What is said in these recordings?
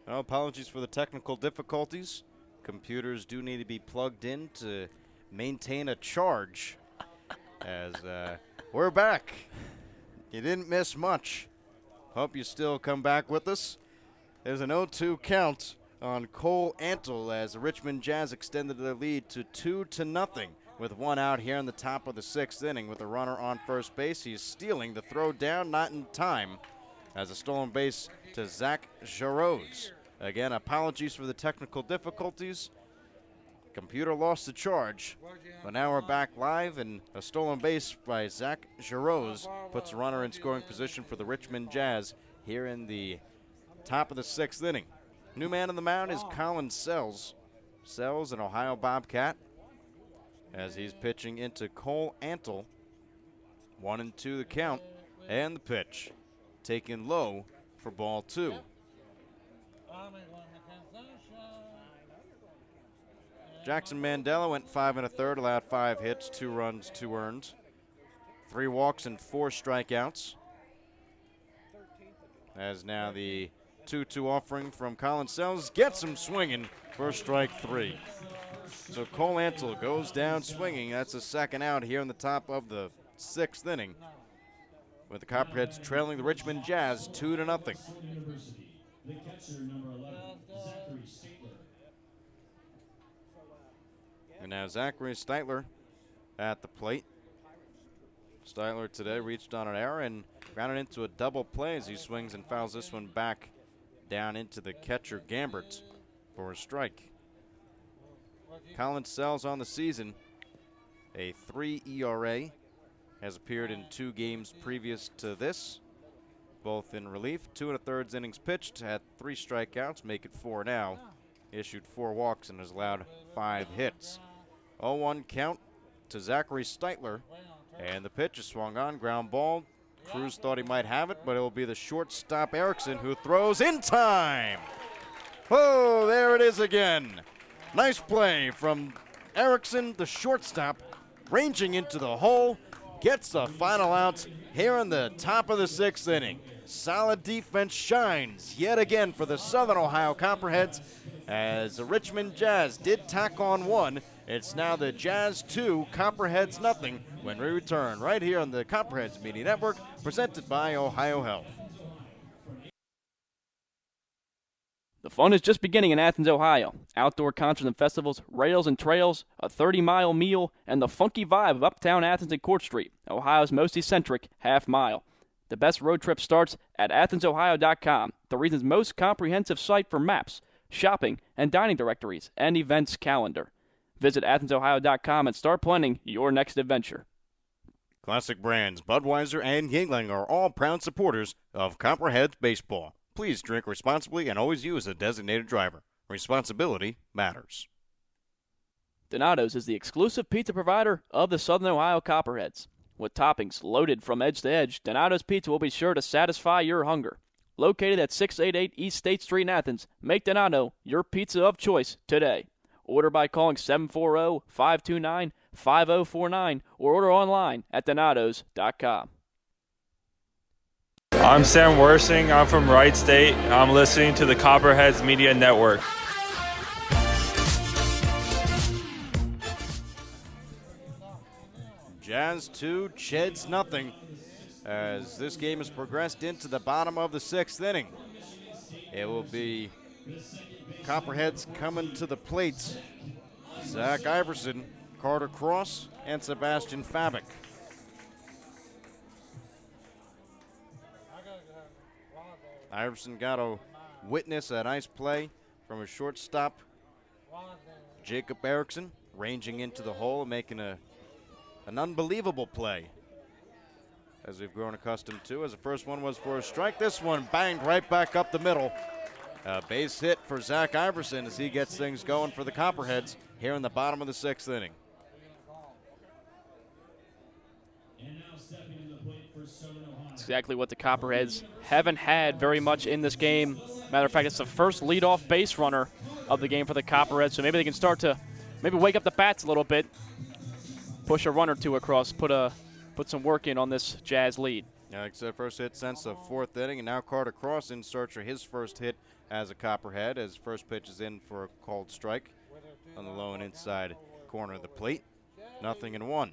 Oh, apologies for the technical difficulties. Computers do need to be plugged in to maintain a charge. As we're back. You didn't miss much. Hope you still come back with us. There's an 0-2 count on Cole Antle as the Richmond Jazz extended their lead to 2-0 with one out here in the top of the 6th inning with a runner on first base. He's stealing the throw down, not in time, as a stolen base to Zach Jarosz. Again, apologies for the technical difficulties. Computer lost the charge, but now we're back live, and a stolen base by Zach Jarosz puts a runner in scoring position for the Richmond Jazz here in the top of the 6th inning. New man on the mound is Colin Sells. Sells, an Ohio Bobcat, as he's pitching into Cole Antle. 1-2 the count, and the pitch taken low for ball 2. Jackson Mandela went 5 1/3, allowed 5 hits, 2 runs, 2 earned, 3 walks and 4 strikeouts. As now the 2-2 offering from Colin Sells gets him swinging for strike 3. So Cole Antle goes down swinging. That's a second out here in the top of the 6th inning, with the Copperheads trailing the Richmond Jazz 2-0. And now Zachary Steitler at the plate. Steitler today reached on an error and grounded into a double play as he swings and fouls this one back down into the catcher Gambert for a strike. Colin Sells on the season, a 3 ERA, has appeared in 2 games previous to this, both in relief. 2 1/3 innings pitched, had 3 strikeouts, make it 4 now. Issued 4 walks and has allowed 5 hits. 0-1 count to Zachary Steitler, and the pitch is swung on, ground ball. Cruz thought he might have it, but it will be the shortstop Erickson who throws in time. Oh, there it is again. Nice play from Erickson, the shortstop, ranging into the hole, gets the final out here in the top of the 6th inning. Solid defense shines yet again for the Southern Ohio Copperheads, as the Richmond Jazz did tack on 1. It's now the Jazz 2, Copperheads nothing when we return right here on the Copperheads Media Network, presented by Ohio Health. The fun is just beginning in Athens, Ohio. Outdoor concerts and festivals, rails and trails, a 30-mile meal, and the funky vibe of uptown Athens and Court Street, Ohio's most eccentric half-mile. The best road trip starts at AthensOhio.com, the region's most comprehensive site for maps, shopping, and dining directories, and events calendar. Visit AthensOhio.com and start planning your next adventure. Classic brands Budweiser and Yuengling are all proud supporters of Copperheads Baseball. Please drink responsibly and always use a designated driver. Responsibility matters. Donato's is the exclusive pizza provider of the Southern Ohio Copperheads. With toppings loaded from edge to edge, Donato's Pizza will be sure to satisfy your hunger. Located at 688 East State Street in Athens, make Donato your pizza of choice today. Order by calling 740-529-5049 or order online at donatos.com. I'm Sam Worsing. I'm from Wright State. I'm listening to the Copperheads Media Network. Jazz 2, Cheds nothing, as this game has progressed into the bottom of the 6th inning. It will be Copperheads coming to the plate. Zach Iverson, Carter Cross, and Sebastian Fabic. Iverson got to witness a nice play from a shortstop, Jacob Erickson, ranging into the hole and making an unbelievable play, as we've grown accustomed to. As the first one was for a strike, this one banged right back up the middle. A base hit for Zach Iverson as he gets things going for the Copperheads here in the bottom of the 6th inning. That's exactly what the Copperheads haven't had very much in this game. Matter of fact, it's the first leadoff base runner of the game for the Copperheads, so maybe they can start to wake up the bats a little bit, push a run or two across, put some work in on this Jazz lead. Yeah, like I said, first hit since the 4th inning, and now Carter Cross in search of his first hit as a Copperhead, as first pitch is in for a called strike on the low and inside corner of the plate. 0-1.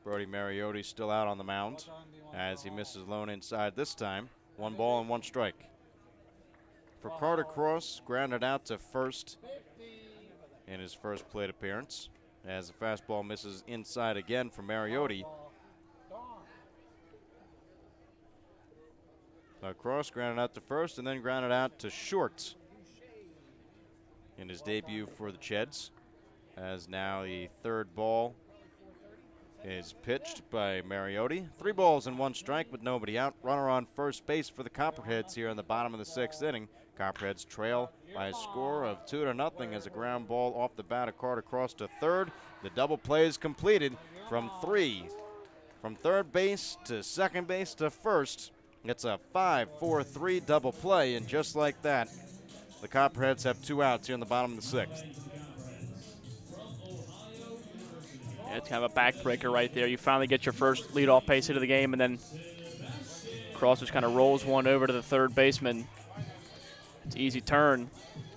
Brody Mariotti still out on the mound as he misses low and inside this time. 1 ball and 1 strike. For Carter Cross, grounded out to first in his first plate appearance, as the fastball misses inside again for Mariotti. Cross grounded out to first and then grounded out to short in his debut for the Cheds, as now the third ball is pitched by Mariotti. 3 balls and 1 strike with nobody out. Runner on first base for the Copperheads here in the bottom of the 6th inning. Copperheads trail by a score of 2-0 as a ground ball off the bat of Carter Cross to third. The double play is completed from 3. From third base to second base to first. It's a 5-4-3 double play, and just like that, the Copperheads have 2 outs here in the bottom of the 6th. Yeah, it's kind of a backbreaker right there. You finally get your first leadoff base hit of the game, and then Cross just kind of rolls one over to the third baseman. It's an easy turn.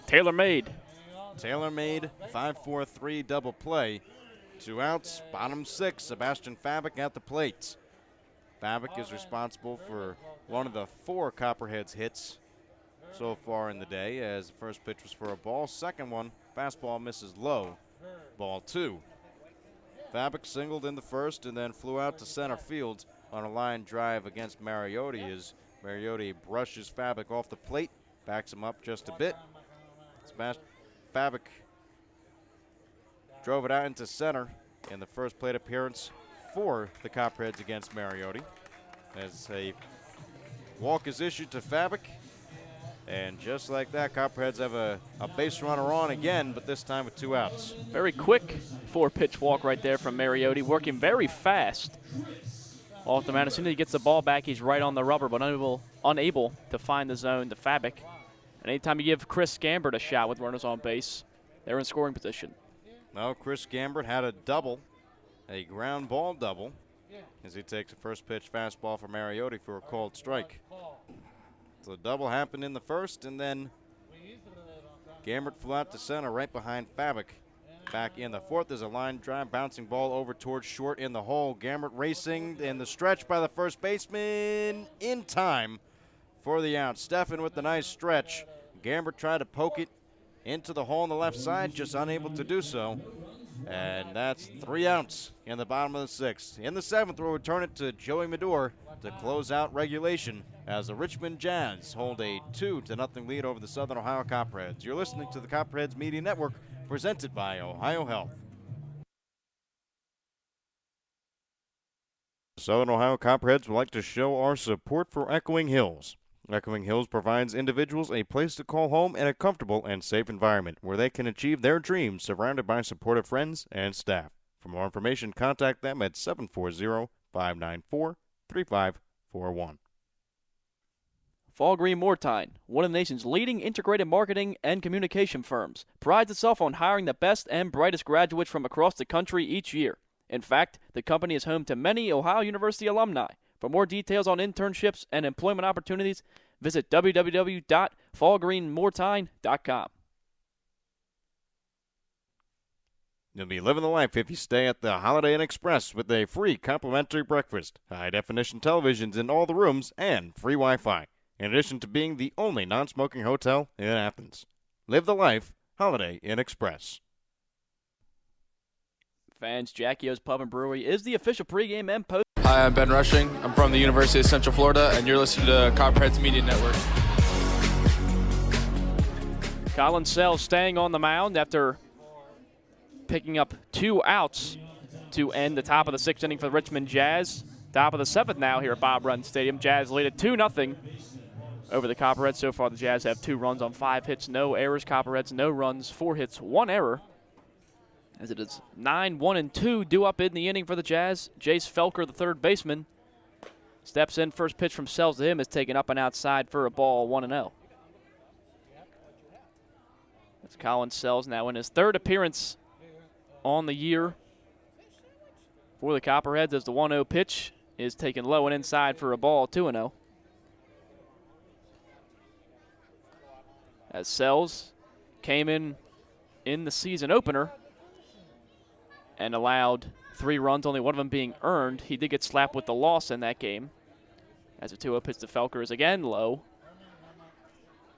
Tailor-made. Tailor-made 5-4-3 double play. 2 outs, bottom 6, Sebastian Fabic at the plate. Fabic is responsible for one of the 4 Copperheads hits so far in the day, as the first pitch was for a ball. Second one, fastball misses low, ball 2. Fabic singled in the first and then flew out to center field on a line drive against Mariotti as Mariotti brushes Fabic off the plate, backs him up just a bit. Fabic drove it out into center in the first plate appearance for the Copperheads against Mariotti, as a walk is issued to Fabic. And just like that, Copperheads have a base runner on again, but this time with 2 outs. Very quick 4-pitch walk right there from Mariotti, working very fast off the mound. As soon as he gets the ball back, he's right on the rubber, but unable to find the zone to Fabic. And anytime you give Chris Gambert a shot with runners on base, they're in scoring position. Well, Chris Gambert had a double, a ground ball double, as he takes a first pitch fastball for Mariotti for a called strike. So the double happened in the first, and then Gambert flew out to center right behind Fabic. Back in the fourth is a line drive, bouncing ball over towards short in the hole. Gambert racing in the stretch by the first baseman in time for the out. Steffen with the nice stretch. Gambert tried to poke it into the hole on the left side, just unable to do so. And that's 3 outs in the bottom of the 6th. In the 7th, we'll return it to Joey Medor to close out regulation as the Richmond Jazz hold a 2-0 lead over the Southern Ohio Copperheads. You're listening to the Copperheads Media Network, presented by Ohio Health. Southern Ohio Copperheads would like to show our support for Echoing Hills. Echoing Hills provides individuals a place to call home and a comfortable and safe environment where they can achieve their dreams surrounded by supportive friends and staff. For more information, contact them at 740-594-3541. Fall Green Mortine, one of the nation's leading integrated marketing and communication firms, prides itself on hiring the best and brightest graduates from across the country each year. In fact, the company is home to many Ohio University alumni. For more details on internships and employment opportunities, visit www.fallgreenmortine.com. You'll be living the life if you stay at the Holiday Inn Express with a free complimentary breakfast, high-definition televisions in all the rooms, and free Wi-Fi, in addition to being the only non-smoking hotel in Athens. Live the life, Holiday Inn Express. Fans, Jackie O's Pub and Brewery is the official pregame and post. Hi, I'm Ben Rushing. I'm from the University of Central Florida, and you're listening to Copperheads Media Network. Colin Sells staying on the mound after picking up 2 outs to end the top of the 6th inning for the Richmond Jazz. Top of the 7th now here at Bob Run Stadium. Jazz lead at 2-0 over the Copperheads. So far, the Jazz have 2 runs on 5 hits, no errors. Copperheads, no runs, 4 hits, 1 error. As it is 9-1-2 due up in the inning for the Jazz. Jace Felker, the third baseman, steps in. First pitch from Sells to him is taken up and outside for a ball, 1-0. That's Colin Sells now in his 3rd appearance on the year for the Copperheads, as the 1-0 pitch is taken low and inside for a ball, 2-0. as Sells came in the season opener and allowed 3 runs, only one of them being earned. He did get slapped with the loss in that game, as a 2-0 pitch to Felker is again low.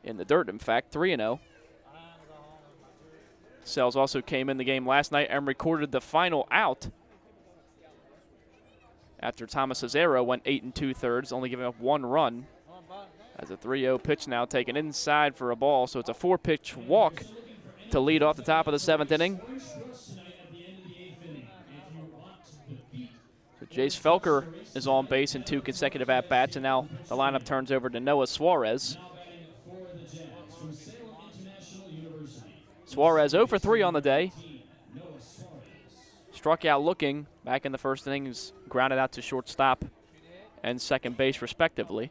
In the dirt, in fact, 3-0. Sells also came in the game last night and recorded the final out after Thomas Cesaro went 8 2/3, only giving up 1 run. As a 3-0 pitch now taken inside for a ball, so it's a 4-pitch walk to lead off the top of the 7th inning. So Jace Felker is on base in 2 consecutive at-bats, and now the lineup turns over to Noah Suarez. Suarez 0 for 3 on the day. Struck out looking back in the first innings, grounded out to shortstop and second base respectively.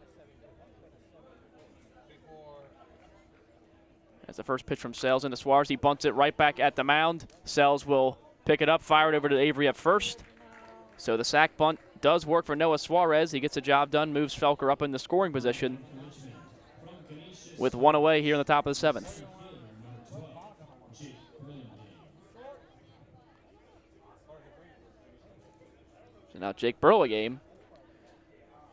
As the first pitch from Sells into Suarez, he bunts it right back at the mound. Sells will pick it up, fire it over to Avery at first. So the sac bunt does work for Noah Suarez. He gets the job done, moves Felker up in the scoring position with 1 away here in the top of the 7th. So now Jake Burlingame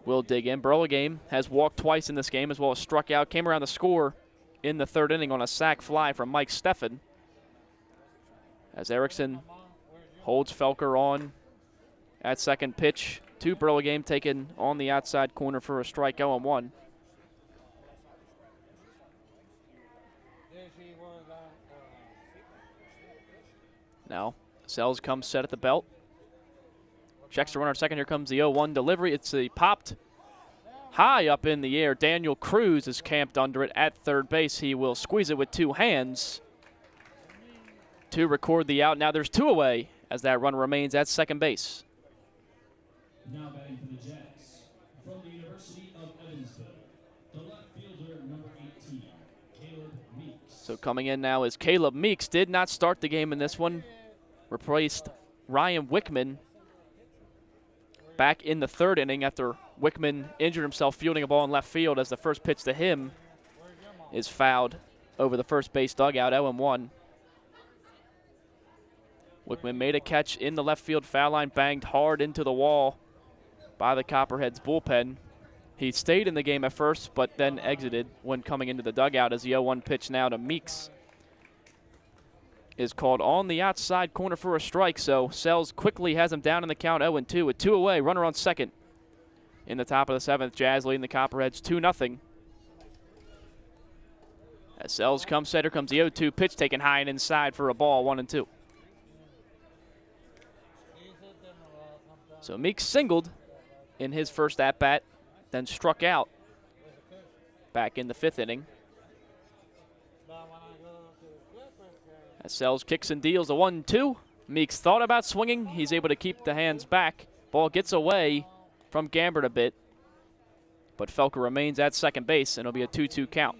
will dig in. Burlingame has walked twice in this game as well as struck out. Came around the score in the 3rd inning on a sac fly from Mike Steffen. As Erickson holds Felker on at second pitch to Burlingame, taken on the outside corner for a strike, 0-1. Now Sells comes set at the belt. Checks the runner at second. Here comes the 0-1 delivery. It's popped high up in the air. Daniel Cruz is camped under it at third base. He will squeeze it with 2 hands to record the out. Now there's 2 away as that runner remains at second base. Now batting for the Jacks, from the University of Evansville, the left fielder, number 18, Caleb Meeks. So coming in now is Caleb Meeks. Did not start the game in this one. Replaced Ryan Wickman back in the 3rd inning after Wickman injured himself fielding a ball in left field, as the first pitch to him is fouled over the first base dugout, 0-1. Wickman made a catch in the left field foul line, banged hard into the wall by the Copperheads bullpen. He stayed in the game at first, but then exited when coming into the dugout, as the 0-1 pitch now to Meeks is called on the outside corner for a strike. So Sells quickly has him down in the count, 0-2 with 2 away. Runner on second in the top of the 7th. Jazz leading the Copperheads 2-0. As Sells comes set, here comes the 0-2 pitch taken high and inside for a ball, 1-2. So Meeks singled in his first at-bat, then struck out back in the 5th inning. As Sells kicks and deals a 1-2. Meeks thought about swinging. He's able to keep the hands back. Ball gets away from Gambert a bit, but Felker remains at second base, and it'll be a 2-2 count.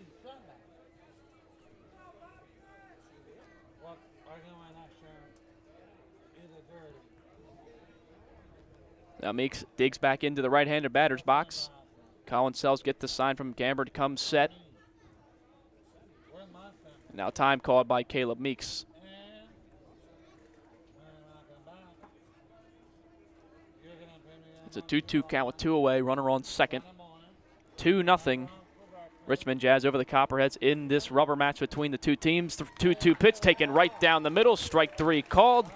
Now Meeks digs back into the right-handed batter's box. Colin Sells gets the sign from Gambert, comes set. Now time called by Caleb Meeks. It's a 2-2 count with 2 away, runner on second. 2-0. Richmond Jazz over the Copperheads in this rubber match between the two teams. 2-2 pitch taken right down the middle, strike 3 called.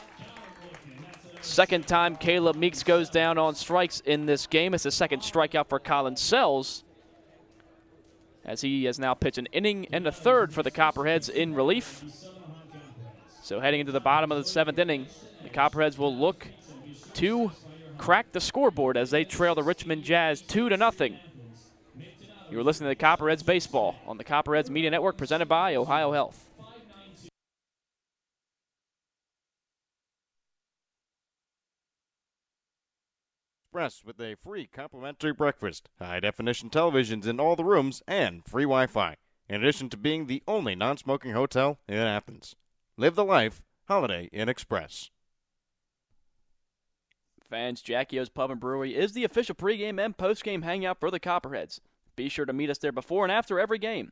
Second time Caleb Meeks goes down on strikes in this game. It's the second strikeout for Colin Sells, as he has now pitched an inning and a third for the Copperheads in relief. So heading into the bottom of the 7th inning, the Copperheads will look to crack the scoreboard as they trail the Richmond Jazz 2-0. You're listening to Copperheads Baseball on the Copperheads Media Network, presented by Ohio Health. Express with a free complimentary breakfast, high-definition televisions in all the rooms, and free Wi-Fi, in addition to being the only non-smoking hotel in Athens. Live the life. Holiday Inn Express. Fans, Jackie O's Pub and Brewery is the official pregame and postgame hangout for the Copperheads. Be sure to meet us there before and after every game.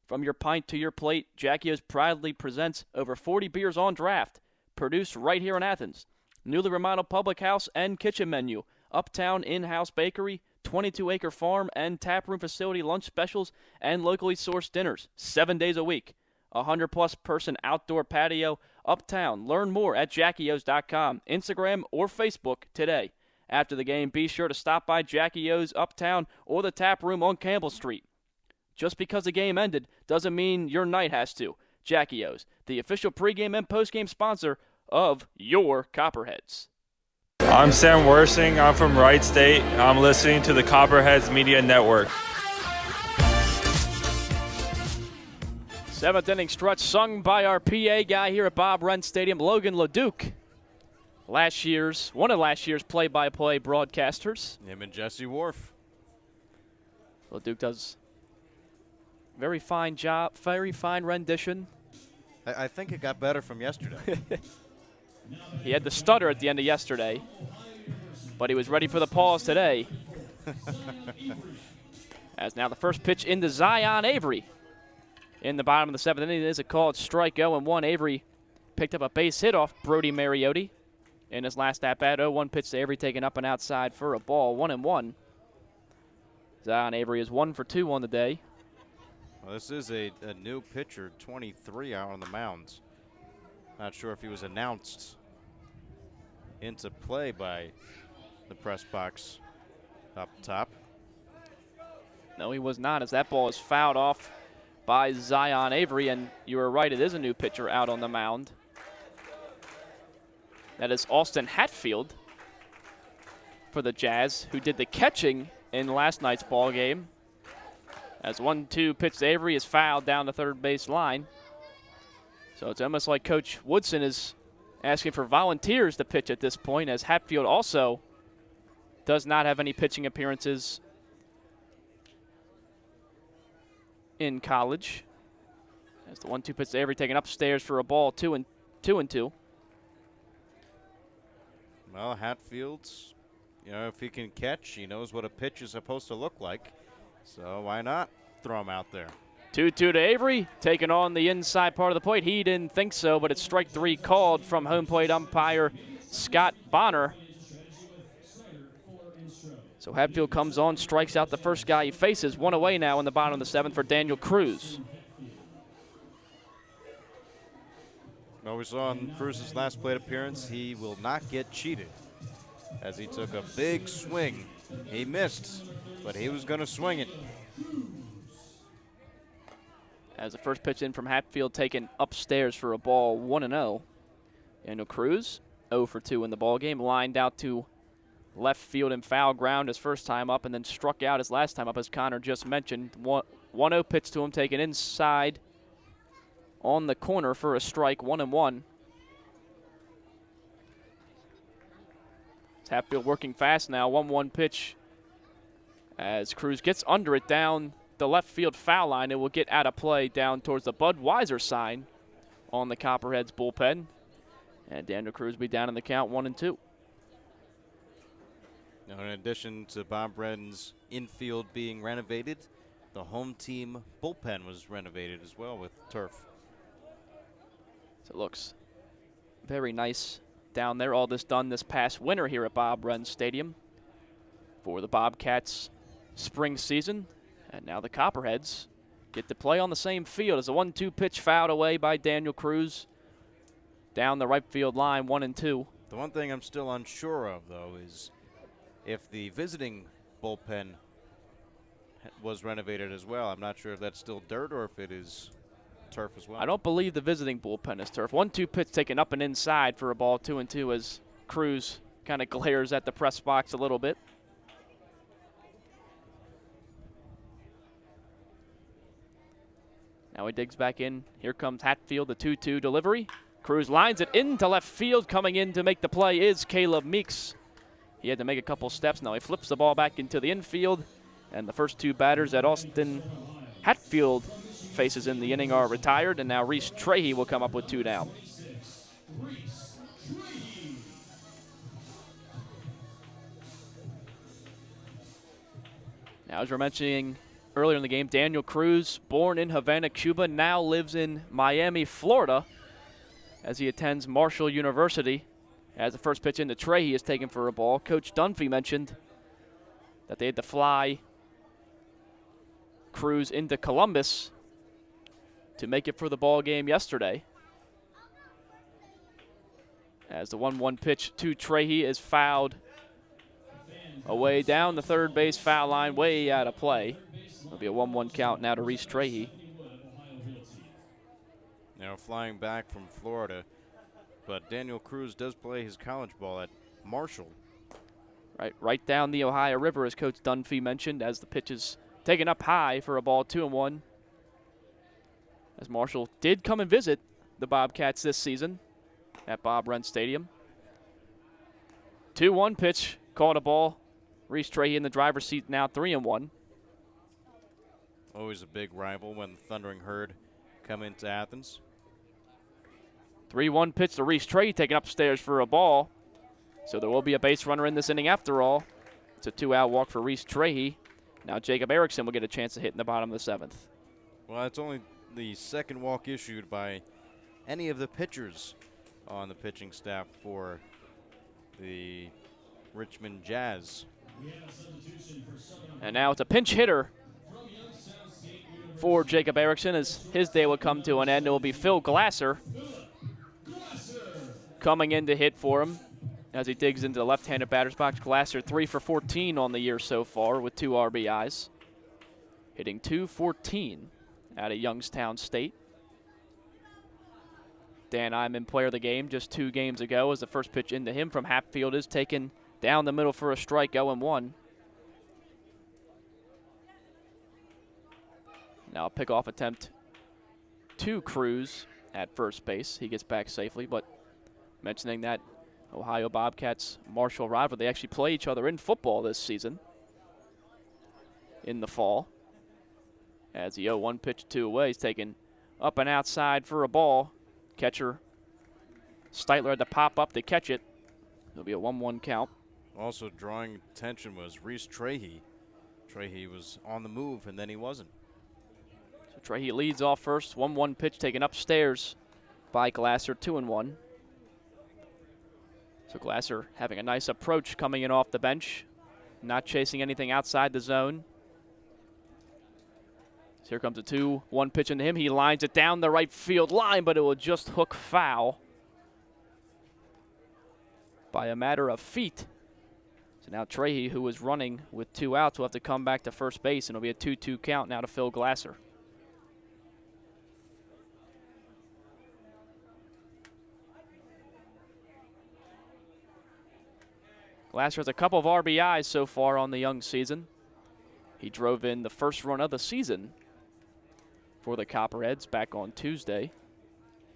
From your pint to your plate, Jackie O's proudly presents over 40 beers on draft, produced right here in Athens. Newly remodeled public house and kitchen menu, uptown in-house bakery, 22-acre farm and taproom facility lunch specials, and locally sourced dinners, 7 days a week. 100-plus person outdoor patio, uptown. Learn more at JackieO's.com, Instagram, or Facebook today. After the game, be sure to stop by Jackie O's Uptown or the tap room on Campbell Street. Just because the game ended doesn't mean your night has to. Jackie O's, the official pregame and postgame sponsor of your Copperheads. I'm Sam Worsing. I'm from Wright State. I'm listening to the Copperheads Media Network. Seventh inning stretch sung by our PA guy here at Bob Wren Stadium, Logan LeDuc. One of last year's play-by-play broadcasters. Him and Jesse Wharf. LeDuc does very fine job, very fine rendition. I think it got better from yesterday. He had the stutter at the end of yesterday, but he was ready for the pause today. As now the first pitch into Zion Avery. In the bottom of the seventh inning, it is a called strike 0-1. Avery picked up a base hit off Brody Mariotti in his last at-bat. 0-1 pitch to Avery, taken up and outside for a ball. 1-1. Zion Avery is 1 for 2 on the day. Well, this is a new pitcher, 23, out on the mound. Not sure if he was announced into play by the press box up top. No, he was not, as that ball is fouled off by Zion Avery, and you were right, it is a new pitcher out on the mound. That is Austin Hatfield for the Jazz, who did the catching in last night's ball game. As 1-2 pitch to Avery is fouled down the third base line. So it's almost like Coach Woodson is asking for volunteers to pitch at this point, as Hatfield also does not have any pitching appearances in college. As the 1-2 pitch to Avery, taken upstairs for a ball, 2-2. Well, Hatfield's, if he can catch, he knows what a pitch is supposed to look like. So why not throw him out there? 2-2 to Avery, taking on the inside part of the plate. He didn't think so, but it's strike 3 called from home plate umpire Scott Bonner. So Hatfield comes on, strikes out the first guy he faces. 1 away now in the bottom of the 7th for Daniel Cruz. Well, we saw in Cruz's last plate appearance, he will not get cheated, as he took a big swing. He missed, but he was going to swing it. As the first pitch in from Hatfield, taken upstairs for a ball, 1-0. Daniel Cruz, 0 for 2 in the ballgame, lined out to left field and foul ground his first time up, and then struck out his last time up, as Connor just mentioned. 1-0 pitch to him, taken inside on the corner for a strike, 1-1. Hatfield working fast now, 1-1 pitch. As Cruz gets under it down the left field foul line, it will get out of play down towards the Budweiser sign on the Copperheads bullpen. And Daniel Cruz will be down in the count, 1-2. Now, in addition to Bob Wren's infield being renovated, the home team bullpen was renovated as well with turf. So it looks very nice down there. All this done this past winter here at Bob Wren Stadium for the Bobcats spring season. And now the Copperheads get to play on the same field as a 1-2 pitch fouled away by Daniel Cruz down the right field line, 1-2. The one thing I'm still unsure of, though, is if the visiting bullpen was renovated as well. I'm not sure if that's still dirt or if it is turf as well. I don't believe the visiting bullpen is turf. 1-2 pitch taken up and inside for a ball, 2-2, as Cruz kind of glares at the press box a little bit. Now he digs back in. Here comes Hatfield, the 2-2 delivery. Cruz lines it into left field. Coming in to make the play is Caleb Meeks. He had to make a couple steps. Now he flips the ball back into the infield. And the first two batters that Austin Hatfield faces in the inning are retired. And now Reese Trahey will come up with 2 down. Now, as we're mentioning earlier in the game, Daniel Cruz, born in Havana, Cuba, now lives in Miami, Florida, as he attends Marshall University. As the first pitch into Trahey is taken for a ball. Coach Dunphy mentioned that they had to fly Cruz into Columbus to make it for the ball game yesterday. As the 1-1 pitch to Trahey is fouled away down the third base foul line, way out of play. It'll be a 1-1 count now to Reese Trahey. Now flying back from Florida, but Daniel Cruz does play his college ball at Marshall. Right down the Ohio River, as Coach Dunphy mentioned, as the pitch is taken up high for a ball 2-1. As Marshall did come and visit the Bobcats this season at Bob Wrenn Stadium. 2-1 pitch, called a ball. Reese Trahey in the driver's seat now, 3-1. Always a big rival when the Thundering Herd come into Athens. 3-1 pitch to Reese Trahey, taken upstairs for a ball. So there will be a base runner in this inning after all. It's a 2-out walk for Reese Trahey. Now Jacob Erickson will get a chance to hit in the bottom of the 7th. Well, it's only the second walk issued by any of the pitchers on the pitching staff for the Richmond Jazz. And now it's a pinch hitter for Jacob Erickson, as his day will come to an end. It will be Phil Glasser coming in to hit for him as he digs into the left-handed batter's box. Glasser 3 for 14 on the year so far with 2 RBIs. Hitting .214 out of Youngstown State. Dan Iman, player of the game, just 2 games ago, as the first pitch into him from Hatfield is taken down the middle for a strike, 0-1. Now a pickoff attempt to Cruz at first base. He gets back safely, but mentioning that Ohio Bobcats Marshall rival, they actually play each other in football this season in the fall. As the 0-1 pitch 2 away, he's taken up and outside for a ball. Catcher Steitler had to pop up to catch it. It'll be a 1-1 count. Also drawing attention was Reese Trahey. Trahey was on the move, and then he wasn't. So Trahey leads off first. 1-1 pitch taken upstairs by Glasser, 2-1. So Glasser having a nice approach coming in off the bench, not chasing anything outside the zone. So here comes a 2-1 pitch into him. He lines it down the right field line, but it will just hook foul by a matter of feet. So now Trahey, who was running with 2 outs, will have to come back to first base, and it'll be a 2-2 count now to Phil Glasser. Glasser has a couple of RBIs so far on the young season. He drove in the first run of the season for the Copperheads back on Tuesday.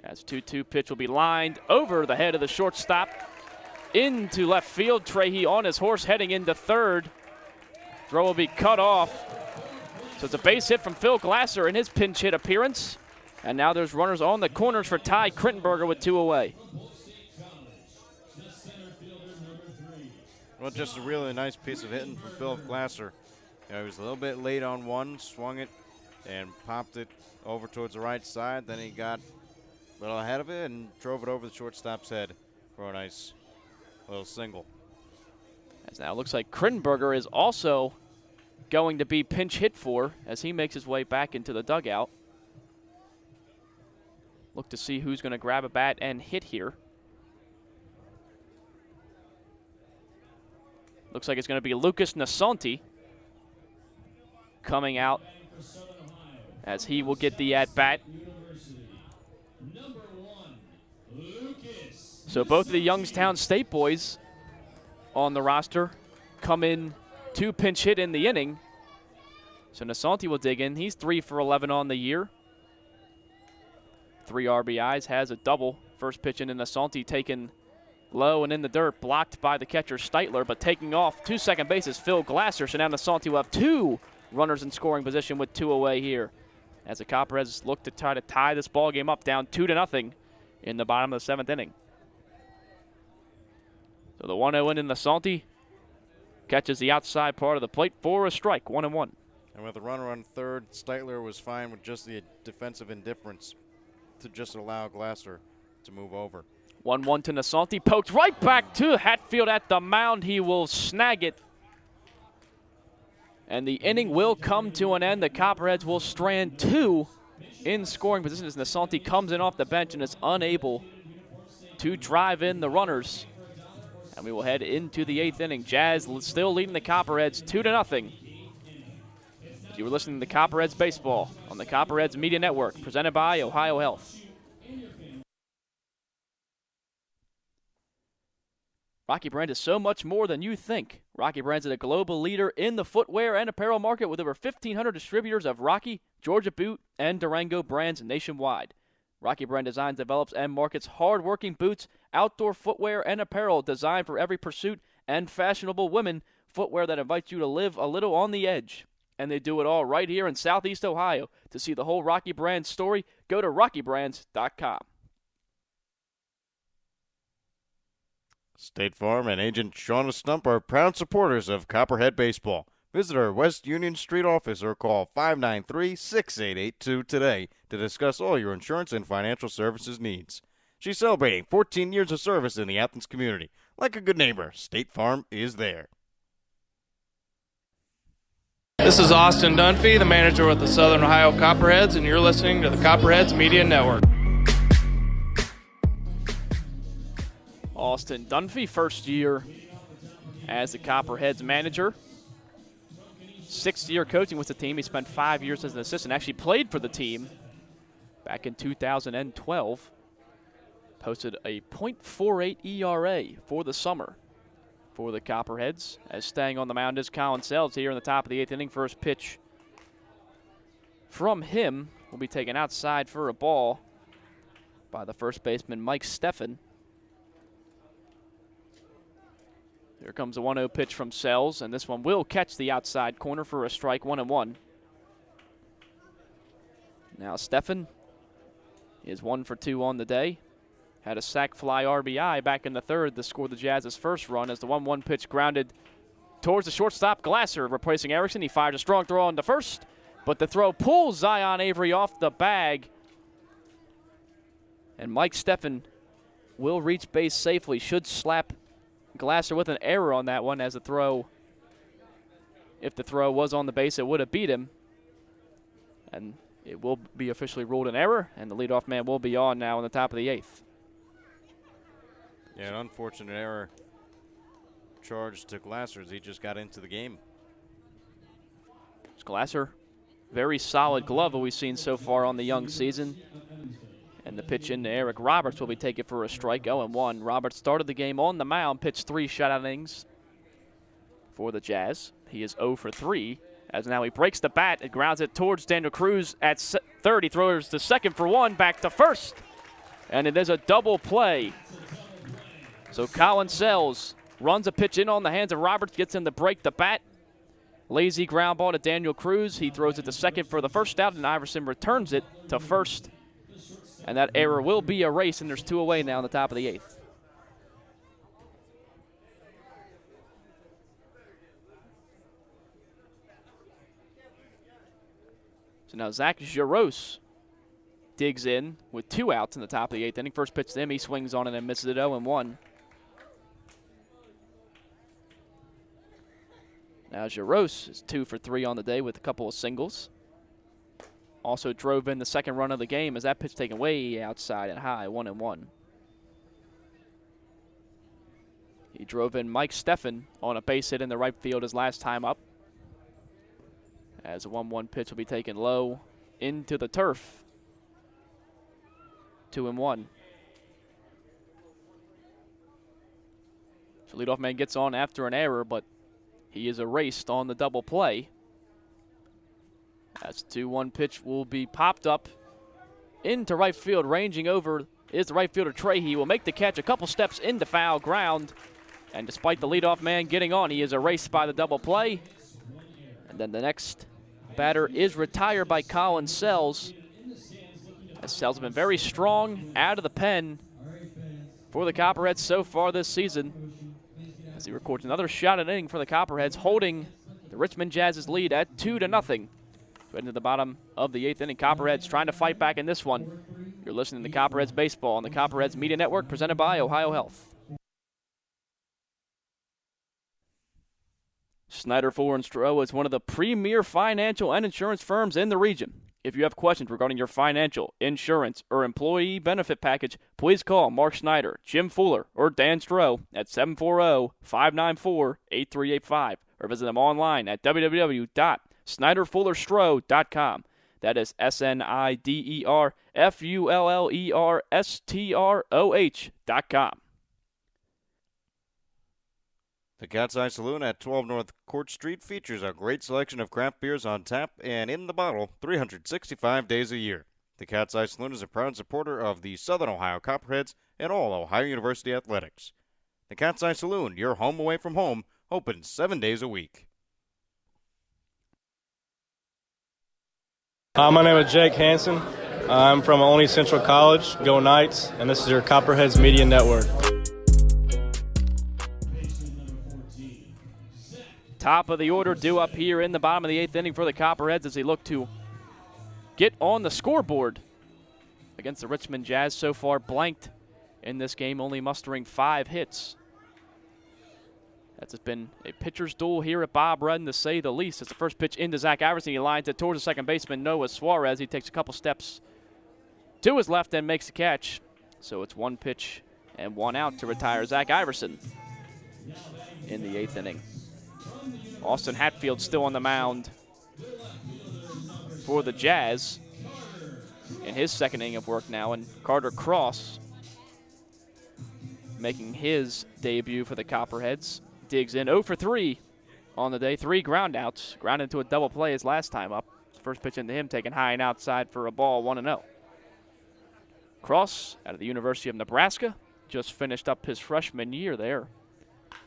As 2-2 pitch will be lined over the head of the shortstop into left field. Trahey on his horse heading into third. Throw will be cut off. So it's a base hit from Phil Glasser in his pinch hit appearance. And now there's runners on the corners for Ty Krittenberger with 2 away. Well, just a really nice piece of hitting from Phil Glasser. You know, he was a little bit late on one, swung it, and popped it over towards the right side. Then he got a little ahead of it and drove it over the shortstop's head for a nice little single. As now it looks like Krittenberger is also going to be pinch hit for as he makes his way back into the dugout. Look to see who's going to grab a bat and hit here. Looks like it's going to be Lucas Nasanti coming out as he will get the at-bat. So both of the Youngstown State boys on the roster come in to pinch hit in the inning. So Nasanti will dig in. He's 3 for 11 on the year. 3 RBIs, has a double. First pitch into Nasanti taken low and in the dirt, blocked by the catcher Steitler, but taking off to second base is Phil Glasser. So now Nasanti will have 2 runners in scoring position with 2 away here, as the Copperheads look to try to tie this ball game up, down 2-0 in the bottom of the 7th inning. So the 1-0 in Nasanti catches the outside part of the plate for a strike, 1-1. And with a runner on third, Steitler was fine with just the defensive indifference to just allow Glasser to move over. 1-1 to Nasanti, poked right back to Hatfield at the mound. He will snag it. And the inning will come to an end. The Copperheads will strand 2 in scoring position as Nasanti comes in off the bench and is unable to drive in the runners. And we will head into the 8th inning. Jazz still leading the Copperheads 2-0. You were listening to Copperheads Baseball on the Copperheads Media Network, presented by Ohio Health. Rocky Brands is so much more than you think. Rocky Brands is a global leader in the footwear and apparel market with over 1,500 distributors of Rocky, Georgia Boot, and Durango brands nationwide. Rocky Brand designs, develops, and markets hard-working boots, outdoor footwear, and apparel designed for every pursuit and fashionable women footwear that invites you to live a little on the edge. And they do it all right here in Southeast Ohio. To see the whole Rocky Brands story, go to rockybrands.com. State Farm and Agent Shauna Stump are proud supporters of Copperhead Baseball. Visit our West Union Street office or call 593-6882 today to discuss all your insurance and financial services needs. She's celebrating 14 years of service in the Athens community. Like a good neighbor, State Farm is there. This is Austin Dunphy, the manager with the Southern Ohio Copperheads, and you're listening to the Copperheads Media Network. Austin Dunphy, first year as the Copperheads manager. 6th year coaching with the team. He spent 5 years as an assistant. Actually played for the team back in 2012. Posted a .48 ERA for the summer for the Copperheads. As staying on the mound is Colin Sells here in the top of the 8th inning. First pitch from him will be taken outside for a ball by the first baseman, Mike Steffen. Here comes a 1-0 pitch from Sells, and this one will catch the outside corner for a strike, 1-1. Now Steffen is 1 for 2 on the day. Had a sac fly RBI back in the 3rd to score the Jazz's first run as the 1-1 pitch grounded towards the shortstop. Glasser replacing Erickson. He fired a strong throw on the first, but the throw pulls Zion Avery off the bag. And Mike Steffen will reach base safely. Should slap Glasser with an error on that one as the throw, if the throw was on the base, it would have beat him. And it will be officially ruled an error, and the leadoff man will be on now in the top of the 8th. Yeah, an unfortunate error charged to Glasser as he just got into the game. Glasser, very solid glove that we've seen so far on the young season. And the pitch into Eric Roberts will be taken for a strike, 0-1. Roberts started the game on the mound, pitched 3 shutout innings for the Jazz. He is 0 for 3, as now he breaks the bat and grounds it towards Daniel Cruz at third. He throws to second for 1, back to first. And it is a double play. So Colin Sells runs a pitch in on the hands of Roberts, gets him to break the bat. Lazy ground ball to Daniel Cruz. He throws it to second for the first out, and Iverson returns it to first. And that error will be erased, and there's 2 away now in the top of the 8th. So now Zach Jaros digs in with 2 outs in the top of the 8th inning. First pitch to him, he swings on it and misses it, 0-1. Now Jaros is 2 for 3 on the day with a couple of singles. Also drove in the second run of the game as that pitch taken way outside and high, 1-1. He drove in Mike Steffen on a base hit in the right field his last time up. As a 1-1 pitch will be taken low into the turf. 2-1. So leadoff man gets on after an error, but he is erased on the double play. That's 2-1 pitch will be popped up into right field. Ranging over is the right fielder Trey. He will make the catch a couple steps into foul ground. And despite the leadoff man getting on, he is erased by the double play. And then the next batter is retired by Colin Sells. As Sells has been very strong out of the pen for the Copperheads so far this season. As he records another shot at inning for the Copperheads, holding the Richmond Jazz's lead at 2-0. Into the bottom of the 8th inning. Copperheads trying to fight back in this one. You're listening to Copperheads Baseball on the Copperheads Media Network, presented by Ohio Health. Snyder Fuller and Stroh is one of the premier financial and insurance firms in the region. If you have questions regarding your financial, insurance, or employee benefit package, please call Mark Snyder, Jim Fuller, or Dan Stroh at 740-594-8385 or visit them online at www.snyderfullerstroh.com. That is SNIDERFULLERSTROH.com. The Cat's Eye Saloon at 12 North Court Street features a great selection of craft beers on tap and in the bottle 365 days a year. The Cat's Eye Saloon is a proud supporter of the Southern Ohio Copperheads and all Ohio University athletics. The Cat's Eye Saloon, your home away from home, open 7 days a week. Hi, my name is Jake Hansen. I'm from Olney Central College. Go Knights, and this is your Copperheads Media Network. Top of the order due up here in the bottom of the 8th inning for the Copperheads as they look to get on the scoreboard against the Richmond Jazz. So far blanked in this game, only mustering 5 hits. That's been a pitcher's duel here at Bob Redden, to say the least. It's the first pitch into Zach Iverson. He lines it towards the second baseman, Noah Suarez. He takes a couple steps to his left and makes the catch. So it's 1 pitch and 1 out to retire Zach Iverson in the 8th inning. Austin Hatfield still on the mound for the Jazz in his second inning of work now, and Carter Cross making his debut for the Copperheads. Digs in 0 for 3 on the day, 3 ground outs, grounded into a double play his last time up. First pitch into him, taken high and outside for a ball, 1-0. Cross out of the University of Nebraska, just finished up his freshman year there.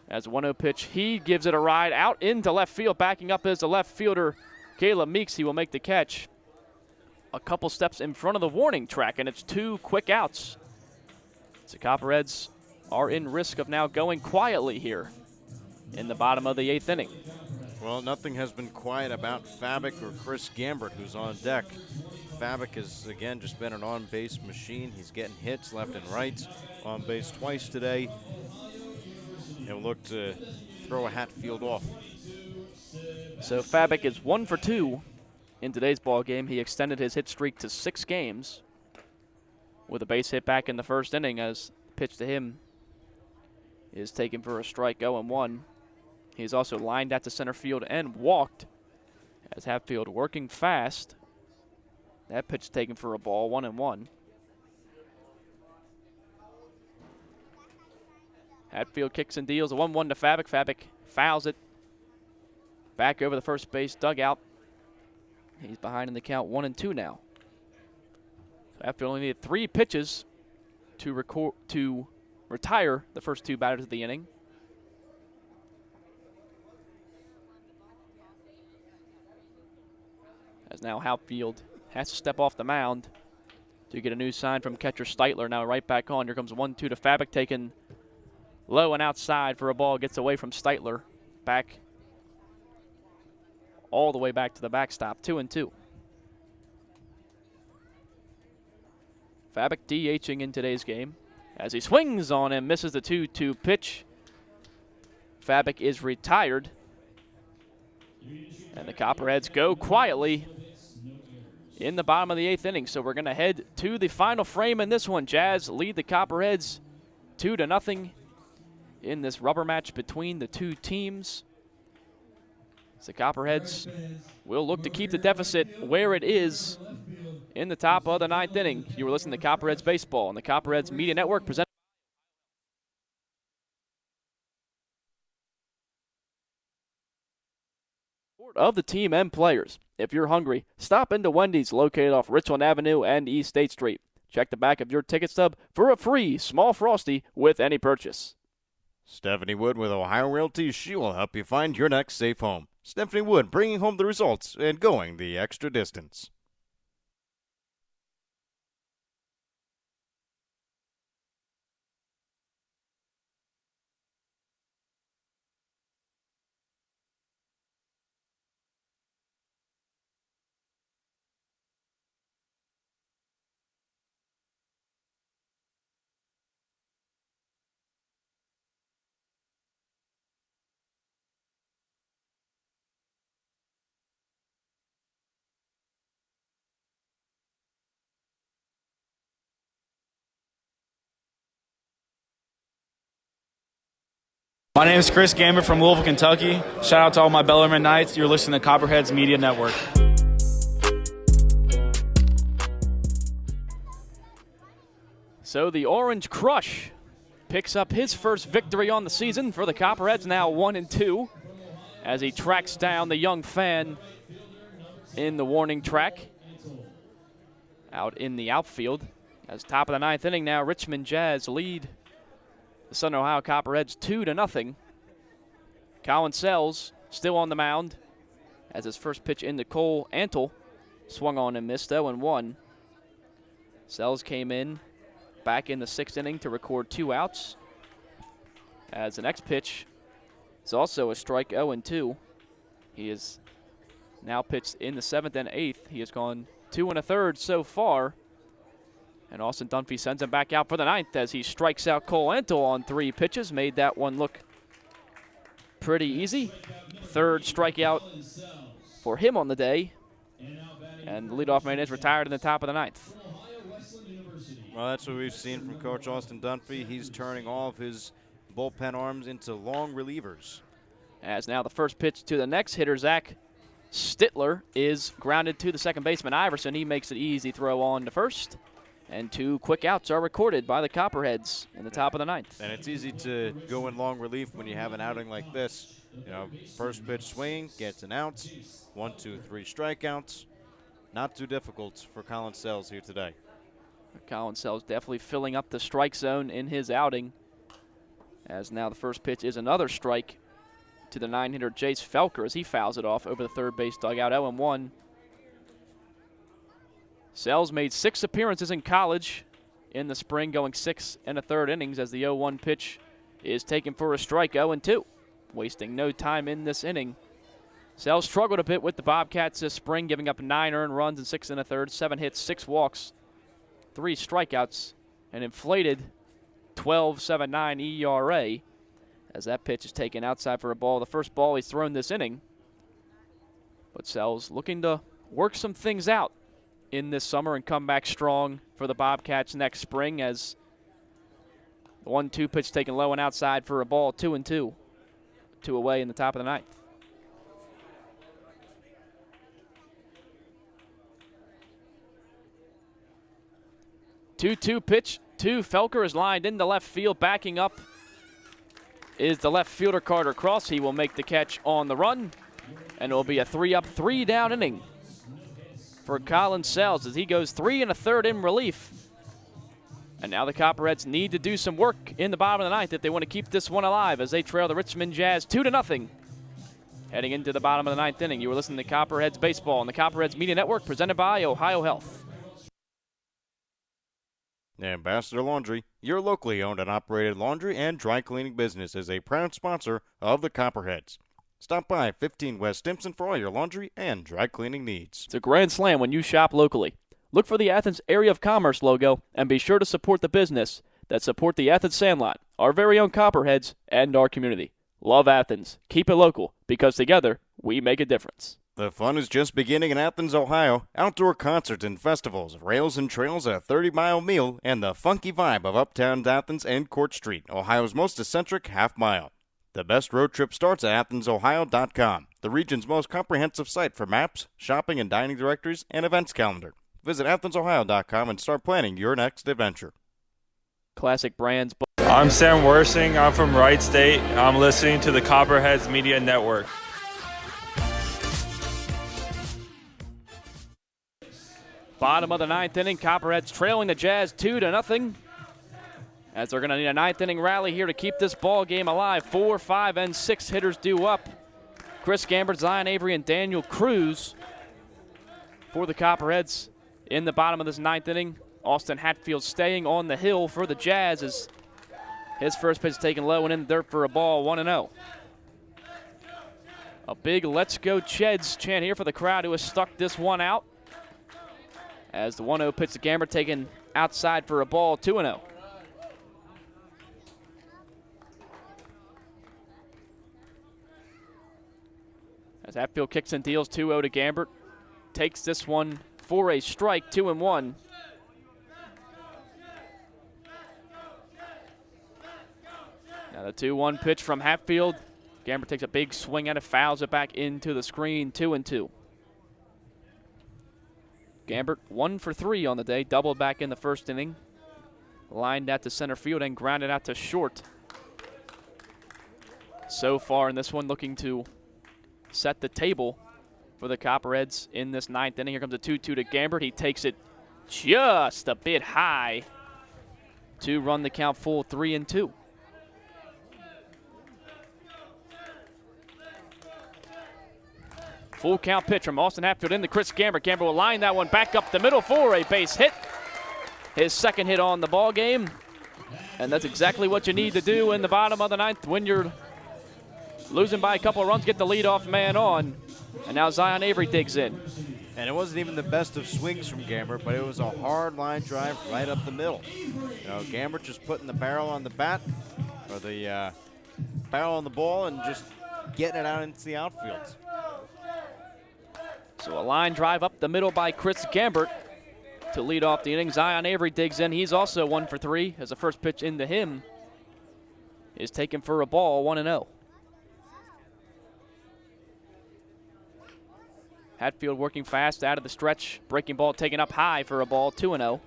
As a 1-0 pitch, he gives it a ride out into left field. Backing up is the left fielder, Caleb Meeks. He will make the catch a couple steps in front of the warning track, and it's 2 quick outs. The Copperheads are in risk of now going quietly here in the bottom of the 8th inning. Well, nothing has been quiet about Fabic or Chris Gambert, who's on deck. Fabic has, again, just been an on-base machine. He's getting hits left and right, on base twice today. He'll look to throw a Hatfield off. So Fabic is 1 for 2 in today's ball game. He extended his hit streak to 6 games with a base hit back in the first inning, as the pitch to him is taken for a strike, 0-1. He's also lined out to center field and walked, as Hatfield working fast. That pitch taken for a ball, 1-1. Hatfield kicks and deals a 1-1 to Fabic. Fabic fouls it back over the first base dugout. He's behind in the count, 1-2 now. Hatfield only needed 3 pitches to retire the first 2 batters of the inning. As now Hatfield has to step off the mound to get a new sign from catcher Steitler. Now right back on. Here comes 1-2 to Fabic, taken low and outside for a ball. Gets away from Steitler. Back all the way back to the backstop. 2-2. Fabic DHing in today's game as he swings on and misses the 2-2 pitch. Fabic is retired. And the Copperheads go quietly in the bottom of the 8th inning. So we're going to head to the final frame in this one. Jazz lead the Copperheads 2-0 in this rubber match between the 2 teams. So the Copperheads will look to keep the deficit where it is in the top of the 9th inning. You were listening to Copperheads Baseball on the Copperheads Media Network, presented of the team and players. If you're hungry, stop into Wendy's located off Richland Avenue and East State Street. Check the back of your ticket stub for a free small Frosty with any purchase. Stephanie Wood with Ohio Realty. She will help you find your next safe home. Stephanie Wood, bringing home the results and going the extra distance. My name is Chris Gambit from Louisville, Kentucky. Shout out to all my Bellarmine Knights. You're listening to Copperheads Media Network. So the Orange Crush picks up his first victory on the season for the Copperheads, now 1-2, as he tracks down the young fan in the warning track out in the outfield. As top of the ninth inning now, Richmond Jazz lead the Southern Ohio Copperheads 2-0. Colin Sells still on the mound as his first pitch into Cole Antle swung on and missed 0-1. Sells came in back in the sixth inning to record 2 outs. As the next pitch is also a strike, 0-2. He is now pitched in the seventh and eighth. He has gone 2 1/3 so far. And Austin Dunphy sends him back out for the ninth as he strikes out Cole Antle on 3 pitches. Made that one look pretty easy. Third strikeout for him on the day. And the leadoff man is retired in the top of the ninth. Well, that's what we've seen from Coach Austin Dunphy. He's turning all of his bullpen arms into long relievers. As now the first pitch to the next hitter, Zach Stittler, is grounded to the second baseman, Iverson. He makes an easy throw on to first. And 2 quick outs are recorded by the Copperheads in the top of the ninth. And it's easy to go in long relief when you have an outing like this. You know, first pitch swing, gets an out, 1, 2, 3 strikeouts. Not too difficult for Colin Sells here today. Colin Sells definitely filling up the strike zone in his outing. As now the first pitch is another strike to the 9-hitter Jace Felker as he fouls it off over the third base dugout, 0-1. Sells made 6 appearances in college in the spring, going 6 1/3 innings as the 0-1 pitch is taken for a strike, 0-2. Wasting no time in this inning. Sells struggled a bit with the Bobcats this spring, giving up 9 earned runs in 6 1/3, 7 hits, 6 walks, 3 strikeouts, an inflated 12.79 ERA as that pitch is taken outside for a ball. The first ball he's thrown this inning. But Sells looking to work some things out in this summer and come back strong for the Bobcats next spring as the 1-2 pitch taken low and outside for a ball, 2-2. 2 away in the top of the ninth. Two-two pitch to Felker is lined into left field. Backing up is the left fielder Carter Cross. He will make the catch on the run, and it will be a 3-up, 3-down inning for Colin Sells as he goes 3 1/3 in relief. And now the Copperheads need to do some work in the bottom of the ninth if they want to keep this one alive as they trail the Richmond Jazz 2-0. Heading into the bottom of the ninth inning, you were listening to Copperheads Baseball on the Copperheads Media Network, presented by Ohio Health. Ambassador Laundry, your locally owned and operated laundry and dry cleaning business, is a proud sponsor of the Copperheads. Stop by 15 West Stimson for all your laundry and dry cleaning needs. It's a grand slam when you shop locally. Look for the Athens Area of Commerce logo and be sure to support the business that support the Athens Sandlot, our very own Copperheads, and our community. Love Athens. Keep it local, because together we make a difference. The fun is just beginning in Athens, Ohio. Outdoor concerts and festivals, rails and trails, a 30-mile meal, and the funky vibe of Uptown Athens and Court Street, Ohio's most eccentric half-mile. The best road trip starts at AthensOhio.com, the region's most comprehensive site for maps, shopping and dining directories, and events calendar. Visit AthensOhio.com and start planning your next adventure. Classic Brands. I'm Sam Worsing. I'm from Wright State. I'm listening to the Copperheads Media Network. Bottom of the ninth inning, Copperheads trailing the Jazz 2-0. As they're going to need a ninth inning rally here to keep this ball game alive. 4, 5, and 6 hitters due up. Chris Gambert, Zion Avery, and Daniel Cruz for the Copperheads in the bottom of this ninth inning. Austin Hatfield staying on the hill for the Jazz as his first pitch taken low and in the dirt for a ball, 1-0. A big "Let's Go Cheds" chant here for the crowd who has stuck this one out. As the 1-0 pitch to Gambert taken outside for a ball, 2-0. As Hatfield kicks and deals 2-0 to Gambert. Takes this one for a strike, 2-1. Now the 2-1 pitch from Hatfield. Gambert takes a big swing at it, fouls it back into the screen, 2-2. Gambert 1 for 3 on the day, doubled back in the first inning. Lined out to center field and grounded out to short. So far in this one, looking to set the table for the Copperheads in this 9th inning. Here comes a 2-2 to Gambert. He takes it just a bit high to run the count full, 3-2. Full count pitch from Austin Hatfield into Chris Gambert. Gambert will line that one back up the middle for a base hit. His second hit on the ball game. And that's exactly what you need to do in the bottom of the 9th when you're losing by a couple of runs, get the leadoff man on. And now Zion Avery digs in. And it wasn't even the best of swings from Gambert, but it was a hard line drive right up the middle. You know, Gambert just putting the barrel on the bat, or the barrel on the ball, and just getting it out into the outfield. So a line drive up the middle by Chris Gambert to lead off the inning. Zion Avery digs in. He's also 1 for 3 as the first pitch into him is taken for a ball, 1-0. Hatfield working fast out of the stretch. Breaking ball taken up high for a ball, 2-0.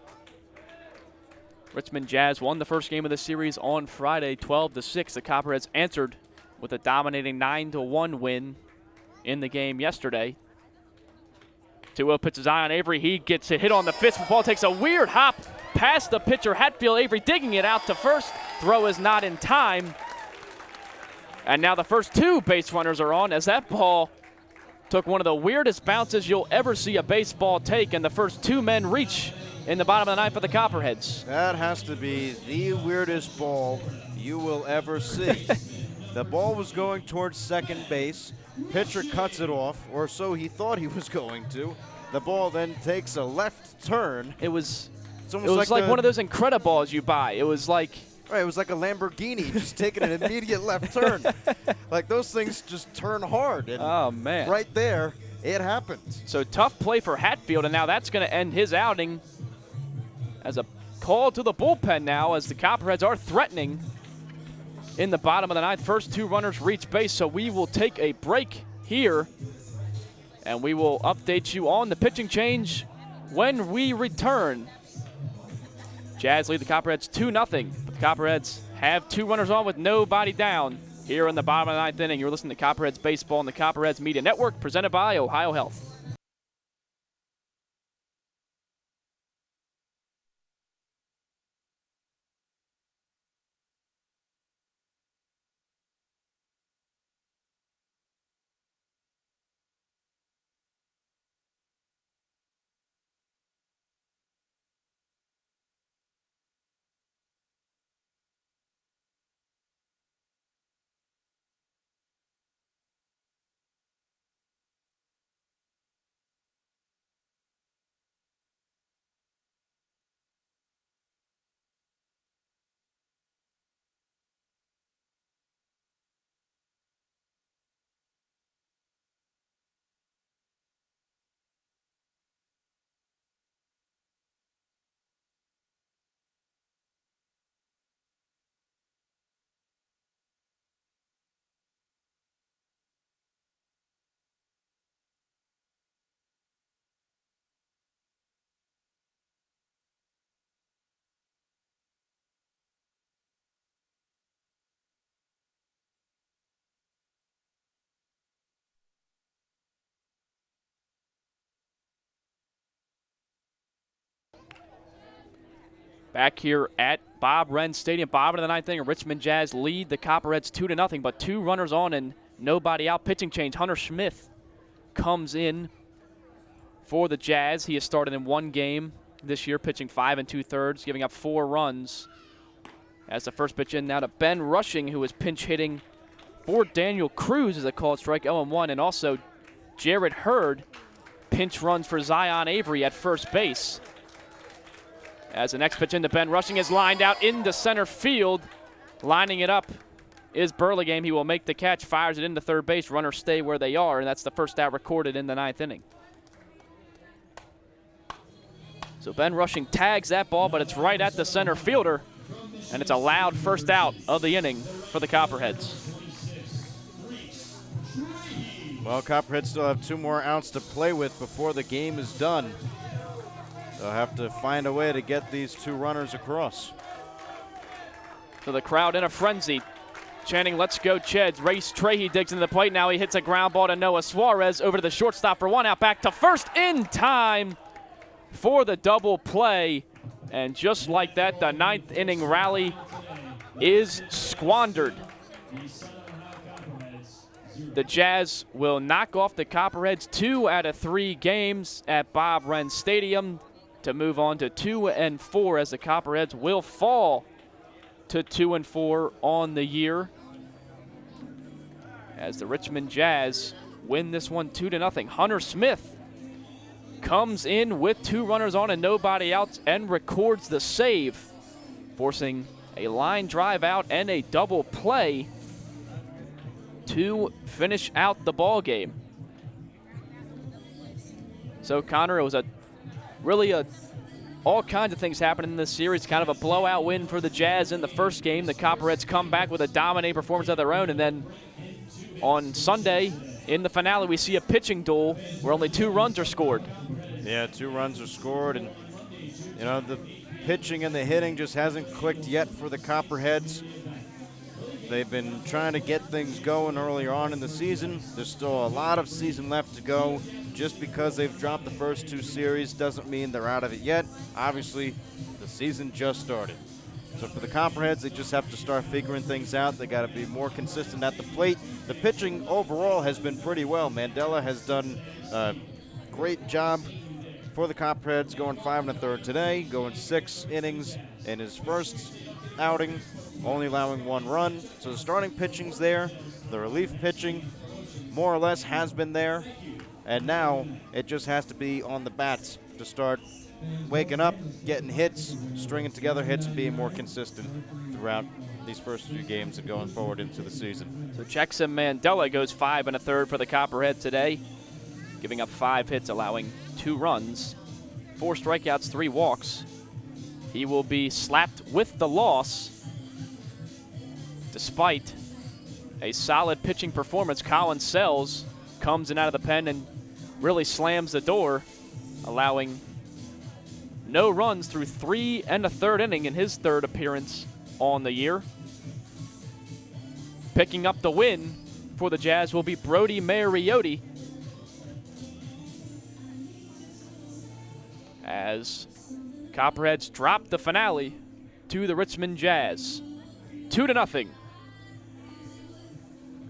Richmond Jazz won the first game of the series on Friday, 12-6. The Copperheads answered with a dominating 9-1 win in the game yesterday. 2-0 pitch to Zion Avery. He gets it hit on the fist. The ball takes a weird hop past the pitcher. Hatfield. Avery digging it out to first. Throw is not in time. And now the first 2 base runners are on as that ball took one of the weirdest bounces you'll ever see a baseball take, and the first 2 men reach in the bottom of the 9th for the Copperheads. That has to be the weirdest ball you will ever see. The ball was going towards second base. Pitcher cuts it off, or so he thought he was going to. The ball then takes a left turn. It was almost like one of those Incrediballs you buy. It was like right, it was like a Lamborghini just taking an immediate left turn. Like those things just turn hard. And oh man! Right there, it happened. So tough play for Hatfield, and now that's going to end his outing as a call to the bullpen now, as the Copperheads are threatening in the bottom of the 9th. First 2 runners reach base, so we will take a break here, and we will update you on the pitching change when we return. Jazz lead the Copperheads 2-0, but the Copperheads have 2 runners on with nobody down here in the bottom of the 9th inning. You're listening to Copperheads Baseball on the Copperheads Media Network, presented by Ohio Health. Back here at Bob Wren Stadium, bottom of the 9th inning, Richmond Jazz lead the Copperheads 2-0, but 2 runners on and nobody out. Pitching change. Hunter Smith comes in for the Jazz. He has started in 1 game this year, pitching 5 2/3, giving up 4 runs. As the first pitch in now to Ben Rushing, who is pinch hitting for Daniel Cruz as a called strike, 0-1, and also Jared Hurd pinch runs for Zion Avery at first base. As the next pitch into Ben Rushing is lined out into center field. Lining it up is Burlingame. He will make the catch, fires it into third base. Runners stay where they are, and that's the first out recorded in the 9th inning. So Ben Rushing tags that ball, but it's right at the center fielder. And it's a loud first out of the inning for the Copperheads. Well, Copperheads still have 2 more outs to play with before the game is done. They'll have to find a way to get these 2 runners across. So the crowd in a frenzy, chanting, "Let's go, Cheds." Race Trahey digs into the plate. Now he hits a ground ball to Noah Suarez over to the shortstop for 1 out, back to first in time for the double play. And just like that, the 9th inning rally is squandered. The Jazz will knock off the Copperheads 2 out of 3 games at Bob Wren Stadium to move on to 2-4, as the Copperheads will fall to 2-4 on the year, as the Richmond Jazz win this one 2-0. Hunter Smith comes in with 2 runners on and nobody out and records the save, forcing a line drive out and a double play to finish out the ball game. So Connor, it was really all kinds of things happening in this series. Kind of a blowout win for the Jazz in the first game. The Copperheads come back with a dominating performance of their own, and then on Sunday in the finale we see a pitching duel where only 2 runs are scored. Yeah, 2 runs are scored, and you know, the pitching and the hitting just hasn't clicked yet for the Copperheads. They've been trying to get things going earlier on in the season. There's still a lot of season left to go. Just because they've dropped the first 2 series doesn't mean they're out of it yet. Obviously, the season just started. So for the Copperheads, they just have to start figuring things out. They got to be more consistent at the plate. The pitching overall has been pretty well. Mandela has done a great job for the Copperheads, going 5 1/3 today, going 6 innings in his first outing, only allowing 1 run. So the starting pitching's there. The relief pitching more or less has been there. And now it just has to be on the bats to start waking up, getting hits, stringing together hits, being more consistent throughout these first few games and going forward into the season. So Jackson Mandela goes 5 1/3 for the Copperhead today, giving up 5 hits, allowing 2 runs, 4 strikeouts, 3 walks. He will be slapped with the loss. Despite a solid pitching performance, Colin Sells comes in out of the pen and really slams the door, allowing no runs through 3 1/3 inning in his 3rd appearance on the year. Picking up the win for the Jazz will be Brody Mariotti, as Copperheads drop the finale to the Richmond Jazz, 2-0.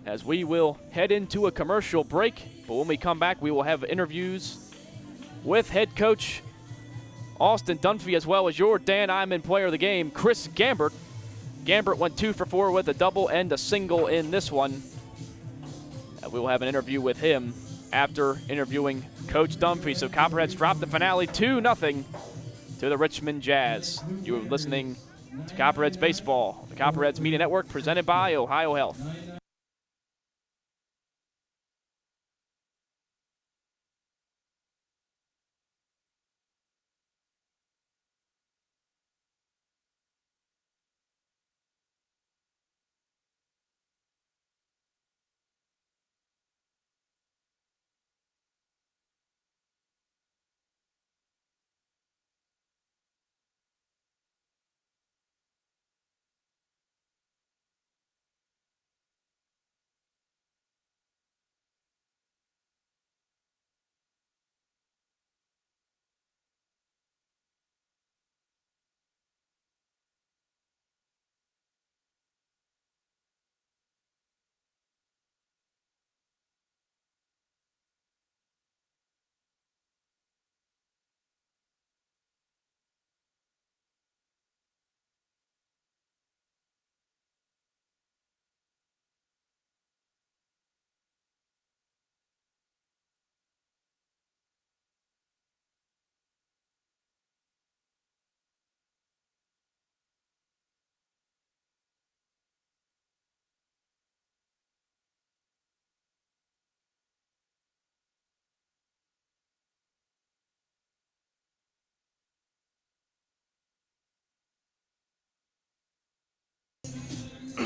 As we will head into a commercial break, but when we come back, we will have interviews with head coach Austin Dunphy, as well as your Dan Iman player of the game, Chris Gambert. Gambert went 2 for 4 with a double and a single in this one. We will have an interview with him after interviewing Coach Dunphy. So Copperheads drop the finale 2-0 to the Richmond Jazz. You are listening to Copperheads Baseball, the Copperheads Media Network, presented by Ohio Health.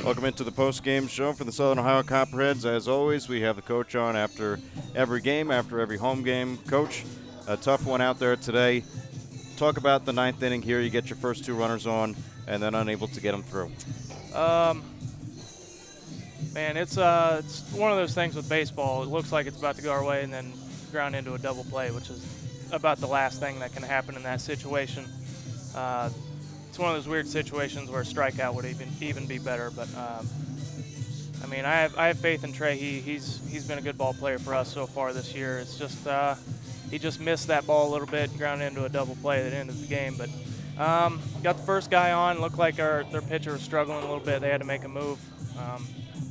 Welcome into the post-game show for the Southern Ohio Copperheads. As always, we have the coach on after every game, after every home game. Coach, a tough one out there today. Talk about the ninth inning here. You get your first 2 runners on and then unable to get them through. Man, it's one of those things with baseball. It looks like it's about to go our way and then ground into a double play, which is about the last thing that can happen in that situation. It's one of those weird situations where a strikeout would even be better. But I mean, I have faith in Trey. He's been a good ball player for us so far this year. It's just he just missed that ball a little bit and ground into a double play at the end of the game. But got the first guy on. Looked like their pitcher was struggling a little bit. They had to make a move.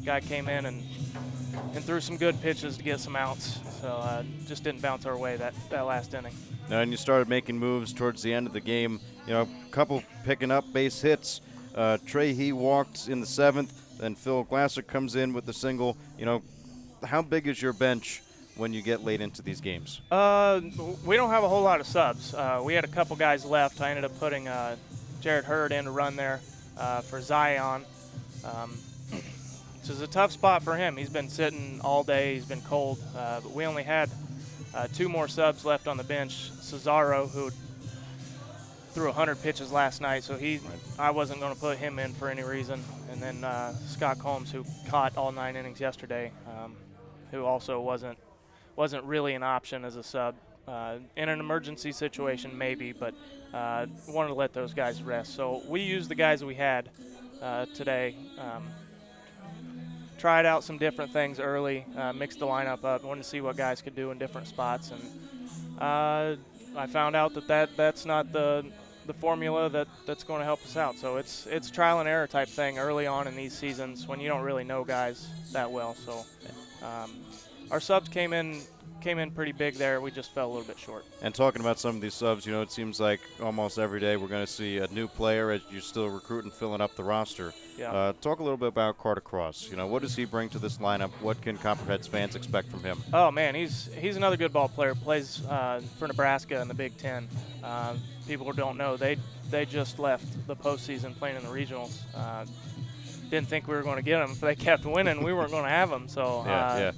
Guy came in and threw some good pitches to get some outs. So just didn't bounce our way that last inning. And you started making moves towards the end of the game. You know, a couple picking up base hits. Trey, he walked in the 7th. Then Phil Glasser comes in with the single. You know, how big is your bench when you get late into these games? We don't have a whole lot of subs. We had a couple guys left. I ended up putting Jared Hurd in to run there for Zion. This is a tough spot for him. He's been sitting all day. He's been cold. But we only had 2 more subs left on the bench. Cesaro, who threw 100 pitches last night, so I wasn't going to put him in for any reason. And then Scott Combs, who caught all 9 innings yesterday, who also wasn't really an option as a sub. In an emergency situation, maybe, but wanted to let those guys rest. So we used the guys we had today. Tried out some different things early, mixed the lineup up, wanted to see what guys could do in different spots, and I found out that's not the formula that's going to help us out. So it's trial and error type thing early on in these seasons when you don't really know guys that well. So our subs came in pretty big there. We just fell a little bit short. And talking about some of these subs, you know, it seems like almost every day we're going to see a new player as you're still recruiting, filling up the roster. Yeah. Talk a little bit about Carter Cross. You know, what does he bring to this lineup? What can Copperheads fans expect from him? Oh man, he's another good ball player. Plays for Nebraska in the Big Ten. People who don't know, they just left the postseason playing in the regionals. Didn't think we were going to get him. If they kept winning, we weren't going to have him. So.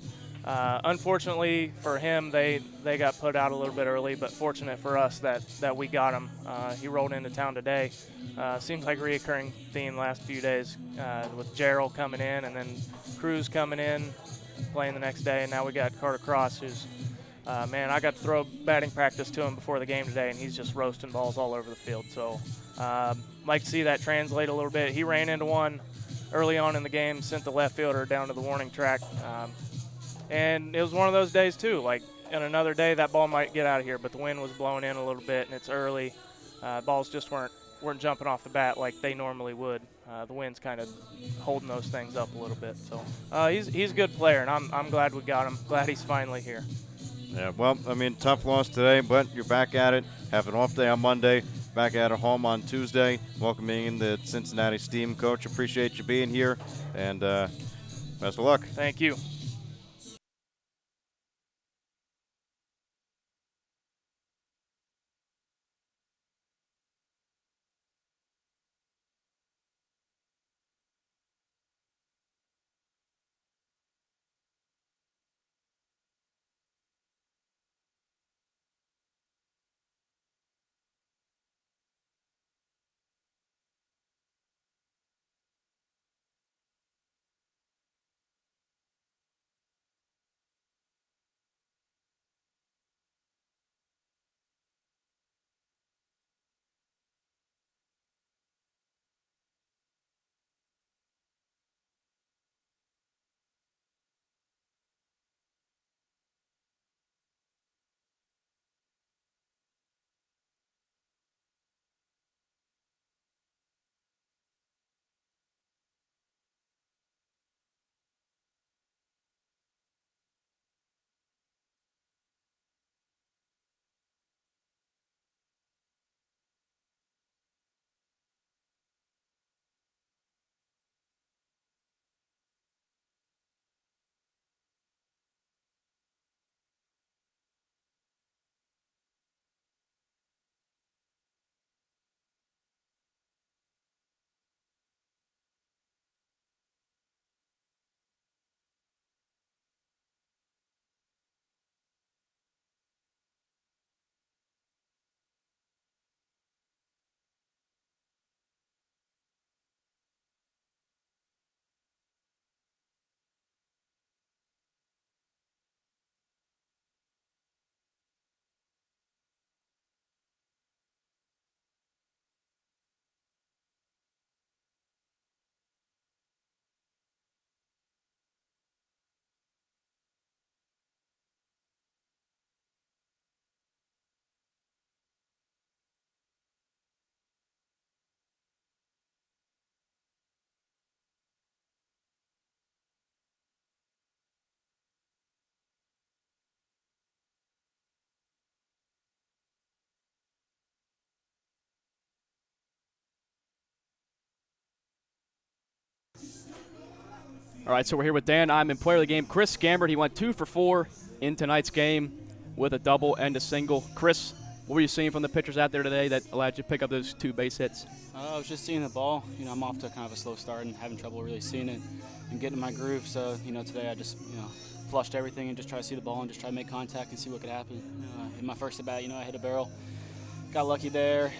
Unfortunately for him, they got put out a little bit early, but fortunate for us that we got him. He rolled into town today. Seems like a reoccurring theme last few days with Gerald coming in and then Cruz coming in, playing the next day, and now we got Carter Cross, who's man, I got to throw batting practice to him before the game today, and he's just roasting balls all over the field. So like to see that translate a little bit. He ran into one early on in the game, sent the left fielder down to the warning track. And it was one of those days, too. Like, in another day, that ball might get out of here, but the wind was blowing in a little bit, and it's early. Balls just weren't jumping off the bat like they normally would. The wind's kind of holding those things up a little bit. So he's a good player, and I'm glad we got him. Glad he's finally here. Yeah, well, I mean, tough loss today, but you're back at it. Have an off day on Monday, back at home on Tuesday. Welcoming in the Cincinnati Steam. Coach, appreciate you being here, and best of luck. Thank you. All right, so we're here with Dan. I'm in player of the game, Chris Gambert. He went 2 for 4 in tonight's game with a double and a single. Chris, what were you seeing from the pitchers out there today that allowed you to pick up those 2 base hits? I was just seeing the ball. I'm off to kind of a slow start and having trouble really seeing it and getting in my groove. So, today I just, flushed everything and just try to see the ball and just try to make contact and see what could happen. In my first at bat, I hit a barrel. Got lucky there.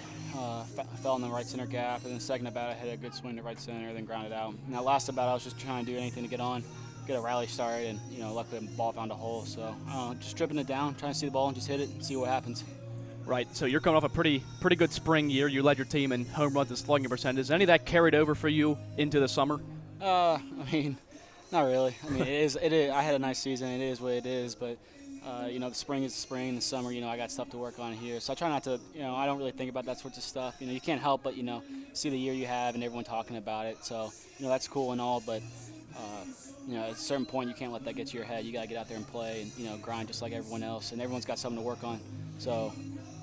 Fell in the right center gap. And then second at bat, I hit a good swing to right center, then grounded out. And that last at bat, I was just trying to do anything to get a rally start. And, luckily the ball found a hole. So, just stripping it down, trying to see the ball and just hit it and see what happens. Right, so you're coming off a pretty good spring year. You led your team in home runs and slugging percentage. Is any of that carried over for you into the summer? Not really. It is. I had a nice season. It is what it is. But the spring is the spring. The summer, I got stuff to work on here. So I try not to. I don't really think about that sorts of stuff. You can't help but see the year you have and everyone talking about it. So that's cool and all. But at a certain point, you can't let that get to your head. You got to get out there and play and grind just like everyone else. And everyone's got something to work on. So.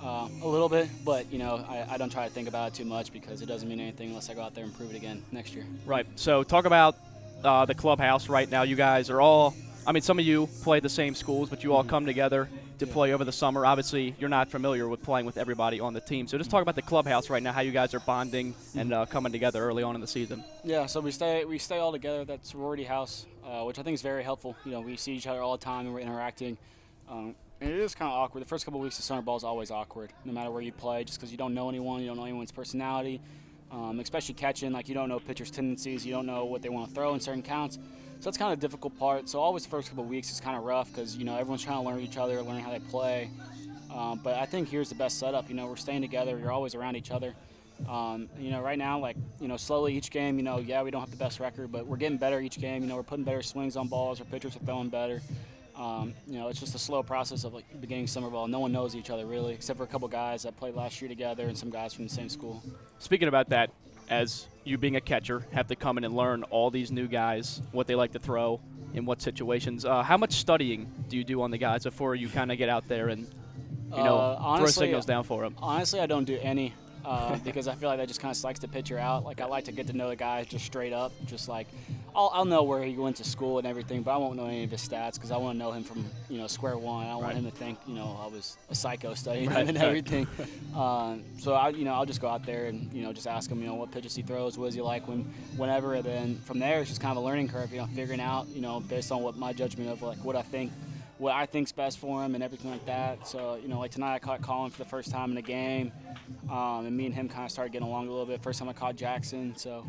A little bit, but I don't try to think about it too much because it doesn't mean anything unless I go out there and prove it again next year. Right. So talk about the clubhouse right now. You guys are all, some of you play the same schools, but you all come together to play over the summer. Obviously, you're not familiar with playing with everybody on the team. So just talk about the clubhouse right now, how you guys are bonding and coming together early on in the season. Yeah, so we stay all together. That sorority house, which I think is very helpful. We see each other all the time and we're interacting. And it is kind of awkward. The first couple of weeks of summer ball is always awkward, no matter where you play, just because you don't know anyone, you don't know anyone's personality, especially catching. Like, you don't know pitchers' tendencies, you don't know what they want to throw in certain counts. So that's kind of a difficult part. So always the first couple of weeks is kind of rough because, everyone's trying to learn each other, learn how they play. But I think here's the best setup. We're staying together. You're always around each other. Right now, slowly each game, we don't have the best record, but we're getting better each game. We're putting better swings on balls. Our pitchers are throwing better. It's just a slow process of beginning summer ball. No one knows each other really, except for a couple guys that played last year together and some guys from the same school. Speaking about that, as you being a catcher, have to come in and learn all these new guys, what they like to throw, in what situations. How much studying do you do on the guys before you kind of get out there and throw signals down for them? Honestly, I don't do any because I feel like that just kind of psychs the pitcher out. I like to get to know the guy just straight up, just I'll know where he went to school and everything, but I won't know any of his stats because I want to know him from square one. I don't want him to think I was a psycho studying him and everything. So I'll just go out there and just ask him what pitches he throws, what does he like whenever, and then from there it's just kind of a learning curve. Figuring out based on what my judgment of what I think's best for him and everything like that. So tonight I caught Colin for the first time in a game, and me and him kind of started getting along a little bit. First time I caught Jackson, so.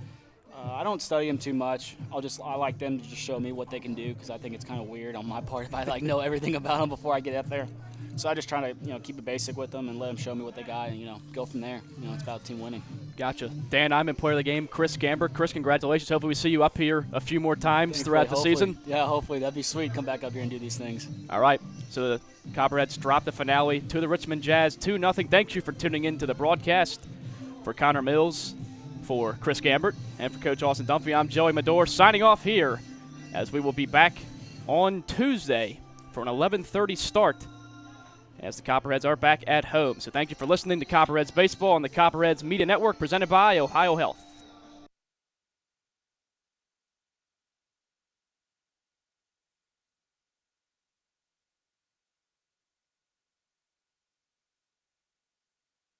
I don't study them too much. I like them to just show me what they can do because I think it's kind of weird on my part if I know everything about them before I get up there. So I just try to keep it basic with them and let them show me what they got and go from there. It's about team winning. Gotcha. Dan, I'm in player of the game, Chris Gambert. Chris, congratulations. Hopefully we see you up here a few more times throughout the season. Yeah, hopefully. That'd be sweet. Come back up here and do these things. All right. So the Copperheads drop the finale to the Richmond Jazz 2-0. Thank you for tuning in to the broadcast. For Connor Mills, for Chris Gambert, and for Coach Austin Dunphy, I'm Joey Medor signing off here as we will be back on Tuesday for an 11:30 start as the Copperheads are back at home. So thank you for listening to Copperheads Baseball on the Copperheads Media Network presented by Ohio Health.